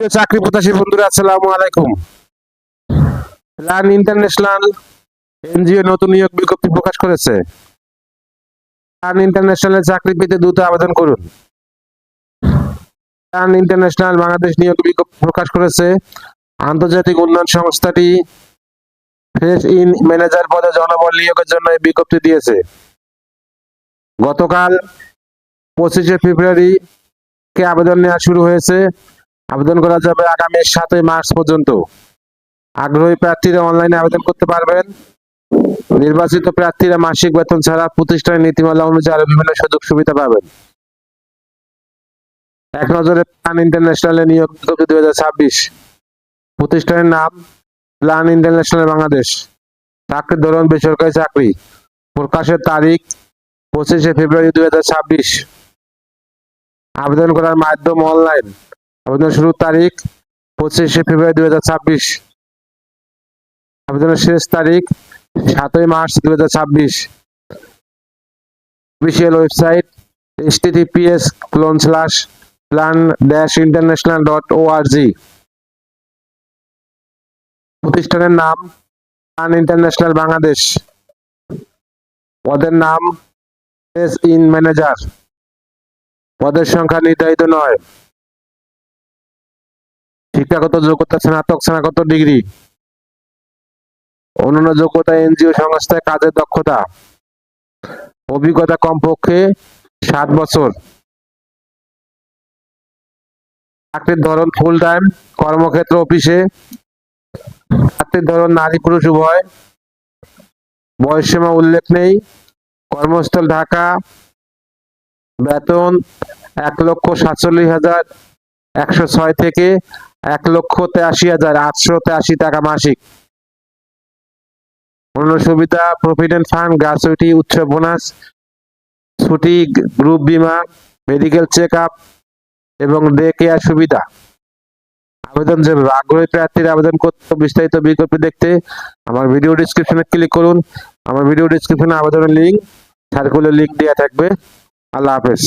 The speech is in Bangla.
চাকরি প্রত্যাশী বন্ধুরা, আসসালামু আলাইকুম। প্ল্যান ইন্টারন্যাশনাল এনজিও নতুন নিয়োগ বিজ্ঞপ্তি প্রকাশ করেছে। প্ল্যান ইন্টারন্যাশনালে চাকরি পেতে দ্রুত আবেদন করুন। প্ল্যান ইন্টারন্যাশনাল বাংলাদেশ নিয়োগ বিজ্ঞপ্তি প্রকাশ করেছে। আন্তর্জাতিক উন্নয়ন সংস্থাটি ফ্রেশ ইন ম্যানেজার পদে জনবল নিয়োগের জন্য এই বিজ্ঞপ্তি দিয়েছে। গতকাল 25শে ফেব্রুয়ারি কে আবেদন নেওয়া শুরু হয়েছে। আবেদন করা যাবে আগামী 7ই মার্চ পর্যন্ত। আগ্রহী প্রার্থীরা অনলাইনে আবেদন করতে পারবেন। নির্বাচিত প্রার্থীরা মাসিক বেতন ছাড়া প্রতিষ্ঠানের নীতিমালা অনুযায়ী আরো বিভিন্ন সুযোগ সুবিধা পাবেন। এক নজরে প্ল্যান ইন্টারন্যাশনালে নিয়োগ বিজ্ঞপ্তি 2026। প্রতিষ্ঠানের নাম প্ল্যান ইন্টারন্যাশনাল বাংলাদেশ। চাকরির ধরন বেসরকারি চাকরি। প্রকাশের তারিখ 25শে ফেব্রুয়ারি 2026। আবেদন করার মাধ্যম অনলাইন। আবেদন শুরুর তারিখ 25শে ফেব্রুয়ারি 2026। আবেদনের শেষ তারিখ 7ই মার্চ 2026। Official website https://plan-international.org। প্রতিষ্ঠানের নাম প্ল্যান ইন্টারন্যাশনাল বাংলাদেশ। পদের নাম ফ্রেশ ইন ম্যানেজার। পদের সংখ্যা নির্ধারিত নয়। শিক্ষাগত যোগ্যতা স্নাতক ডিগ্রি। অন্যান্য যোগ্যতা এনজিও সংস্থায় কাজের দক্ষতা। অভিজ্ঞতা কমপক্ষে 7 বছর। চাকরির ধরন ফুল টাইম। কর্মক্ষেত্র অফিসে। চাকরির ধরন নারী পুরুষ উভয়। বয়সসীমা উল্লেখ নেই। কর্মস্থল ঢাকা। বেতন 1,47,106 থেকে 1,83,883 টাকা মাসিক। অন্য সুবিধা প্রভিডেন্ট ফান্ড, গ্র্যাচুইটি, উৎসব বোনাস, ছুটি, গ্রুপ বীমা, মেডিকেল চেক আপ এবং ডে কেয়ার সুবিধা। আবেদন যেভাবে আগ্রহী প্রার্থীরা আবেদন করতে বিস্তারিত বিজ্ঞপ্তি দেখতে আমার ভিডিও ডিসক্রিপশনে ক্লিক করুন। আমার ভিডিও ডিসক্রিপশনে আবেদনের লিঙ্ক, সার্কুলার লিঙ্ক দেওয়া থাকবে। আল্লাহ হাফেজ।